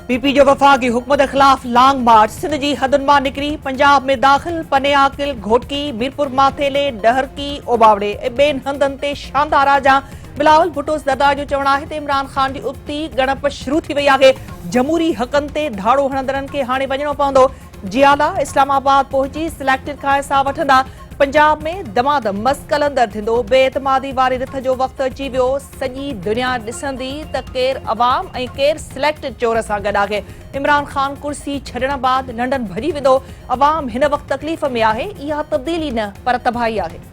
PP जो वफाकी हुकूमत के खिलाफ लॉन्ग मार्च सिंध जी हदुनि मां निकिरी पंजाब में दाख़िल पने आकिल घोटकी मीरपुर माथेले डहरकी ओबावड़े ऐं ॿियनि हंधनि ते शानदार आजा बिलावल भुट्टो ज़रदारी जो चवणु आहे त इमरान ख़ान जी उबती ॻणप शुरू थी वई आहे। जमहूरी हक़नि ते धाड़ो हणंदड़नि खे हाणे वञणो पवंदो। जियाला इस्लामाबाद पहुची सिलेक्टेड खां हिसा वठंदा। पंजाब में दमादम मस्कल अंदर थींदो। बेएतमादी वारी रिथ जो वक़्तु अची वियो। सॼी दुनिया ॾिसंदी त केरु अवाम ऐं केरु सिलेक्टेड चोर सां गॾु आहे। इमरान ख़ान कुर्सी छॾण बाद लंडन भॼी वेंदो। अवाम हिन वक़्तु तकलीफ़ में आहे। इहा तब्दीली न पर तबाही आहे।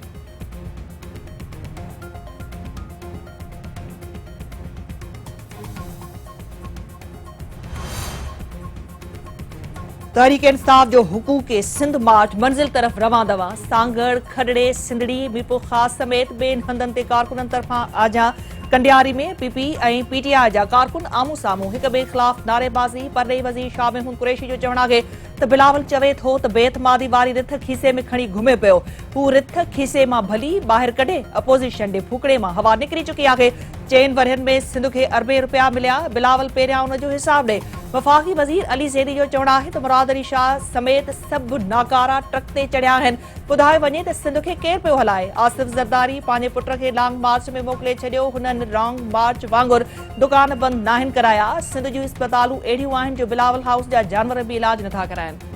तहरीक इंसाफ जो हुकूक सिंध मार्च मंजिल तरफ़ रवां दवा। सांगड़ खडड़े सिंधड़ी मीरपुर ख़ास समेत ॿियनि हंधनि ते कारकुननि तरफ़ां आजा। कंडियारी में पीपी ऐं पीटीआई जा कारकुन आमूं साम्हूं हिक ॿिए ख़िलाफ़ नारेबाज़ी। परॾेही वज़ीर शाह महमूद कुरैशी जो चवणु आहे त बिलावल चवे थो त बेतमादी वारी रिथ खीसे में खणी घुमे पियो। हू रिथ खीसे मां भली ॿाहिरि कढे अपोज़िशन ॾे फूकड़े मां हवा निकिरी चुकी आहे। 4 वरहनि में सिंध खे अरबे रुपया मिलिया। बिलावल पहिरियां उन जो हिसाब ॾे। वफ़ाक़ी वज़ीर अली ज़ैदी जो चवणु आहे त मुराद अली शाह समेत सभु नाकारा ट्रक ते चढ़िया आहिनि। ॿुधायो वञे त सिंध खे केरु पियो हलाए। आसिफ ज़रदारी पंहिंजे पुट खे लॉन्ग मार्च में मोकिले छॾियो। हुननि लॉन्ग मार्च वांगुरु दुकान बंदि नाहिनि कराया। सिंध जूं इस्पतालूं अहिड़ियूं आहिनि जो बिलावल हाउस जा जानवर बि इलाज नथा कराइनि।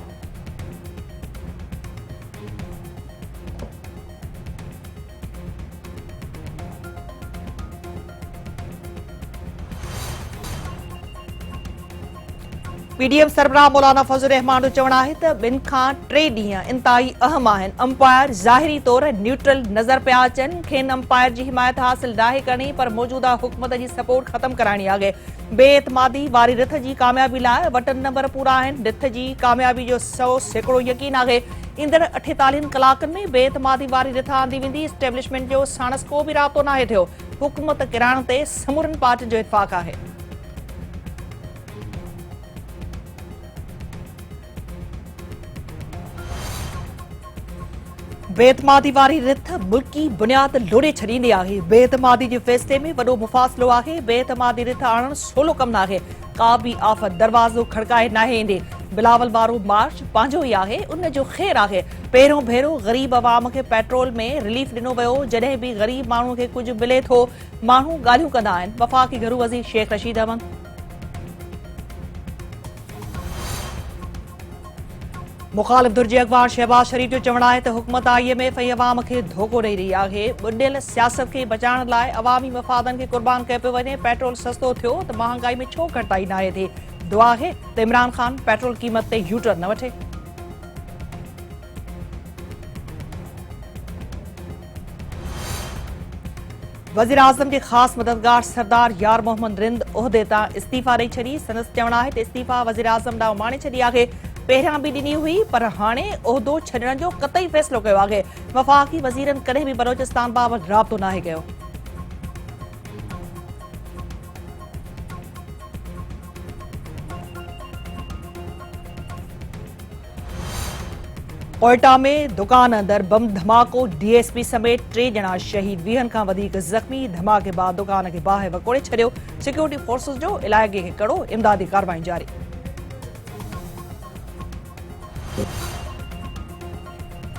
पीडीएम सरबराह मौलाना फज़लुर रहमान जो चवणु आहे त 2 खां 3 ॾींहं इंतहाई अहम आहिनि। अंपायर ज़ाहिरी तौर न्यूट्रल नज़र पिया अचनि। खेनि अंपायर जी हिमायत हासिल नाहे करणी पर मौजूदा हुकूमत जी सपोर्ट ख़त्म कराइणी आहे। बेएतमादी वारी रिथ जी कामयाबी लाइ वटन नंबर पूरा आहिनि। रिथ जी कामयाबी जो 100% यकीन आहे। ईंदड़ 48 कलाकनि में बेएतमादी वारी रिथ आंदी वेंदी। इस्टेब्लिशमेंट जो साणस को बि राब्तो नाहे थियो। हुकूमत किराइण ते समूरनि पार्टियुनि जो इतफ़ाक़ आहे। बेतमादी वारी रिथ मुल्की बुनियाद लोड़े छॾींदी आहे। बेतमादी जे फ़ैसिले में वॾो मुफ़ासिलो आहे। बेतमादी रिथ आणणु सवलो कमु नाहे। का बि आफ़त दरवाज़ो खड़काए नाहे ईंदी। बिलावल वारो मार्च पंहिंजो ई आहे। उन जो ख़ैरु आहे। पहिरियों भेरो ग़रीब अवाम खे पेट्रोल में रिलीफ ॾिनो वियो। जॾहिं बि ग़रीब माण्हू खे कुझु मिले थो माण्हू ॻाल्हियूं कंदा आहिनि। वफ़ाक़ी घरू वज़ीर शेख रशीद अहमद मुखालिफ धुर जे अॻवान शहबाज शरीफ़ जो चवणु आहे त हुकूमत IMF ऐं अवाम खे धोखो ॾेई रही आहे। ॿुॾियल सियासत खे बचाइण लाइ अवामी मफ़ादनि खे क़ुर्बान कयो पियो वञे। पेट्रोल सस्तो थियो त महांगाई में छो घटिताई नाहे थी। दुआ आहे त इमरान ख़ान पेट्रोल क़ीमत ते यूटर्न न वठे। वज़ीर आज़म जे ख़ासि मददगार सरदार यार मोहम्मद रिंद उहिदे तां इस्तीफ़ा ॾेई छॾी। संदसि चवणु आहे त इस्तीफ़ा वज़ीर आज़म ॾांहुं माणे छॾी आहे। पहिरियां बि ॾिनी हुई पर हाणे उहिदो छॾण जो क़तई फ़ैसिलो कयो आहे। वफ़ाक़ी वज़ीरनि कॾहिं बि बलोचिस्तान बाबति राब्तो नाहे कयो। कोयटा में दुकान अंदर बम धमाको। DSP समेत 3 ॼणा शहीद। 20 खां वधीक ज़ख़्मी। धमाके बाद दुकान खे बाहि वकोड़े छॾियो। सिक्योरिटी फोर्सिस जो इलाइक़े खे कड़ो इमदादी कार्रवाई जारी।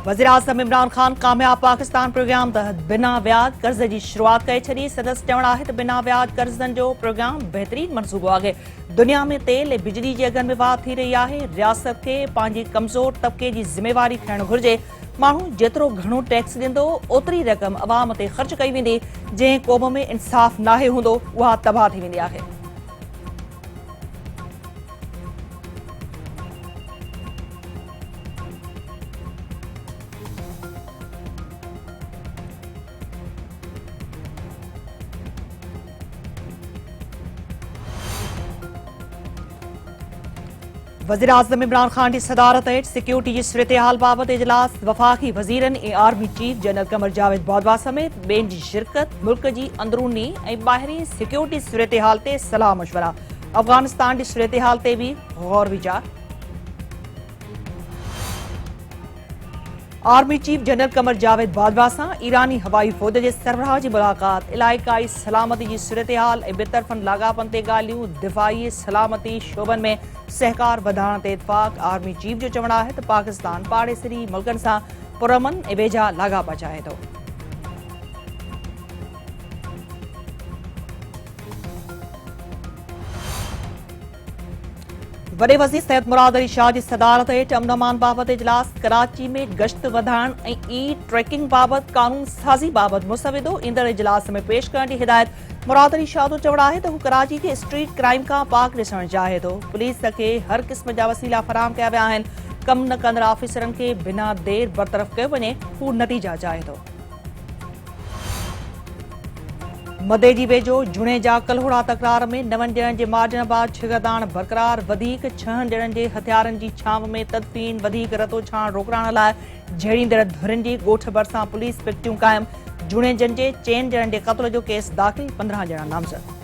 वज़ीर आज़म इमरान ख़ान कामयाब पाकिस्तान प्रोग्राम तहत बिना ब्याज कर्ज़ जी शुरूआत करे छॾी। संदसि चवणु आहे त बिना ब्याज कर्ज़नि जो प्रोग्राम बहितरीन मनसूबो आहे। दुनिया में तेल ऐं बिजली जे अघनि में वाध थी रही आहे। रियासत खे पंहिंजी कमज़ोर तबिके जी ज़िमेवारी खणणु घुरिजे। माण्हू जेतिरो घणो टैक्स ॾींदो ओतिरी रक़म अवाम ते ख़र्च कई वेंदी। जंहिं क़ौम में इंसाफ़ नाहे हूंदो उहा तबाह थी वेंदी आहे। वज़ीर आज़म इमरान ख़ान जी सदारत हेठि सिक्योरिटी जी सूरत हाल बाबति इजलास। वफ़ाक़ी वज़ीरनि ऐं army chief general Qamar Javed Bajwa समेत ॿियनि जी शिरकत। मुल्क जी अंदरूनी ऐं ॿाहिरीं सिक्योरिटी सूरत हाल ते सलाह मशवरा। अफ़गानिस्तान जी सूरत हाल ते बि गौर वीचार। Army chief general Qamar Javed Bajwa सां ईरानी हवाई फ़ौज जे सरबराह जी मुलाक़ात, इलाइक़ाई सलामती जी सूरतहाल ऐं ॿितरफ़नि लाॻापनि ते ॻाल्हियूं, दिफ़ाई सलामती शोबनि में सहकार वधाइण ते इतफ़ाक़। आर्मी चीफ जो चवणु आहे त पाकिस्तान पाड़ेसरी मुल्कनि सां पुरअमन ऐं वेझा लाॻापा चाहे थो। वॾे वज़ीर सैयद मुराद अली शाह जी सदारत हेठि अमन अमान बाबति इजलास, कराची में गश्त वधाइण ऐं ई ट्रैकिंग बाबति कानून साज़ी बाबति मुसविदो ईंदड़ इजलास में पेश करण जी हिदायत। मुराद अली शाह जो चवणु आहे त हू कराची खे स्ट्रीट क्राइम खां पाक ॾिसणु चाहे थो। पुलिस खे हर क़िस्म जा वसीला फराहम कया विया आहिनि। कम न कंदड़ ऑफिसरनि खे बिना देर बरतरफ़ कयो वञे, हू नतीजा चाहे थो। मदे जी वेझो जुणे जा कल्होड़ा तकरार में 9 ॼणनि जे मारिजण बाद छिगरदाण बरक़रार, वधीक 6 ॼणनि जे हथियारनि जी छांव में तदफ़ीन, वधीक रतो छाण रोकण लाइ झेड़ींदड़ धुरनि जी ॻोठ भरिसां पुलिस पिकेटियूं क़ाइम। जुणे जन जे 4 ॼणनि जे क़त्ल जो केस दाख़िल, 15 ॼणा नामज़द।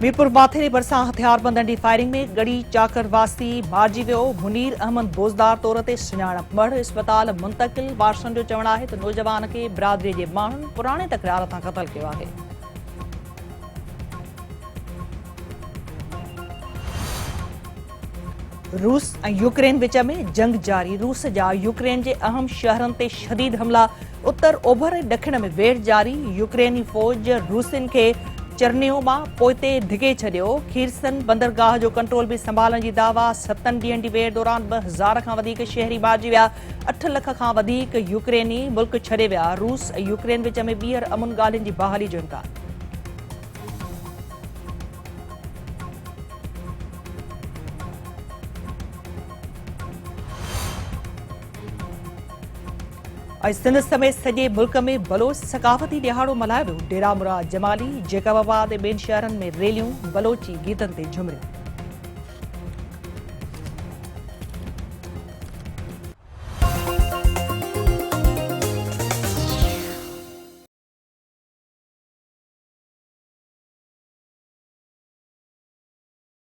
मीरपुर माथेरी भरिसां हथियारबंदनि जी फायरिंग में गड़ी चाकर वासी मारिजी वियो। मुनीर अहमद बोज़दार तौर ते सुञाणप, मढ़ इस्पताल मुंतक़िल। वारसनि जो चवणु आहे त नौजवान खे बिरादरीअ जे माण्हुनि पुराणे तकरार सां क़त्ल कयो आहे। रूस ऐं यूक्रेन विच में जंग जारी, रूस जा यूक्रेन जे अहम शहरनि ते शदीद हमला, उत्तर ओभर ऐं ॾखिण में वेढ़ जारी। यूक्रेनी फ़ौज रूसियुनि खे चरनियो मां पोइते धिके छॾियो। खीरसन बंदरगाह जो कंट्रोल बि संभालण जी दावा। 7 ॾींहनि जी वेढ़ दौरान 2000 खां वधीक शहरी मारिजी विया। 8 लख खां वधीक यूक्रेनी मुल्क छॾे विया। रूस ऐं यूक्रेन विच में ॿीहर अमुन ॻाल्हियुनि जी बहाली जो इम्कान। ऐं सिंध समेत सॼे मुल्क में बलोच सकाफ़ती ॾिहाड़ो मल्हायो वियो। डेरा मुराद जमाली, जेकबाबाद ऐं ॿियनि शहरनि में रैलियूं, बलोची गीतनि ते झुमिरियो।